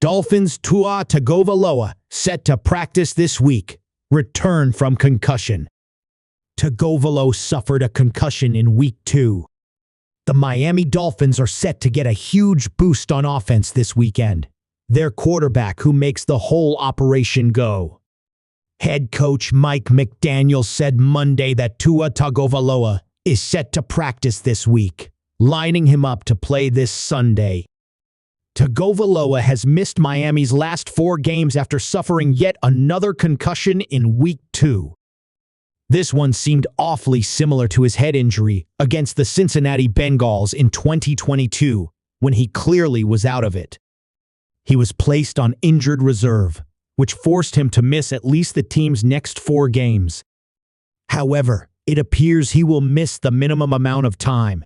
Dolphins Tua Tagovailoa set to practice this week. Return from concussion. Tagovailoa suffered a concussion in Week 2. The Miami Dolphins are set to get a huge boost on offense this weekend. Their quarterback who makes the whole operation go. Head coach Mike McDaniel said Monday that Tua Tagovailoa is set to practice this week, lining him up to play this Sunday. Tagovailoa has missed Miami's last 4 games after suffering yet another concussion in Week 2. This one seemed awfully similar to his head injury against the Cincinnati Bengals in 2022, when he clearly was out of it. He was placed on injured reserve, which forced him to miss at least the team's next 4 games. However, it appears he will miss the minimum amount of time.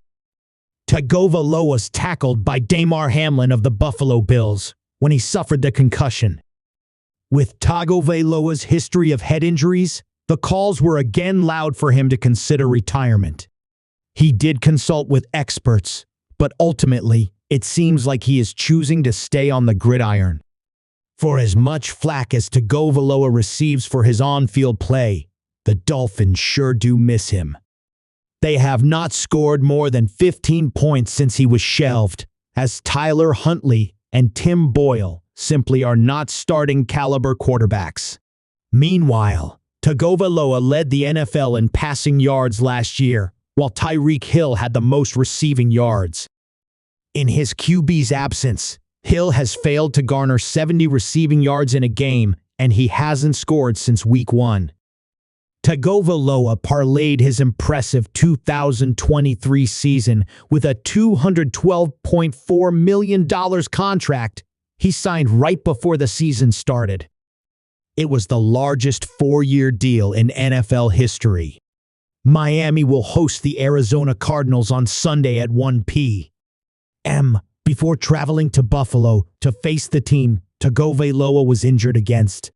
Tagovailoa was tackled by Damar Hamlin of the Buffalo Bills when he suffered the concussion. With Tagovailoa's history of head injuries, the calls were again loud for him to consider retirement. He did consult with experts, but ultimately, it seems like he is choosing to stay on the gridiron. For as much flack as Tagovailoa receives for his on-field play, the Dolphins sure do miss him. They have not scored more than 15 points since he was shelved, as Tyler Huntley and Tim Boyle simply are not starting caliber quarterbacks. Meanwhile, Tagovailoa led the NFL in passing yards last year, while Tyreek Hill had the most receiving yards. In his QB's absence, Hill has failed to garner 70 receiving yards in a game, and he hasn't scored since Week 1. Tagovailoa parlayed his impressive 2023 season with a $212.4 million contract he signed right before the season started. It was the largest 4-year deal in NFL history. Miami will host the Arizona Cardinals on Sunday at 1 p.m. before traveling to Buffalo to face the team Tagovailoa was injured against.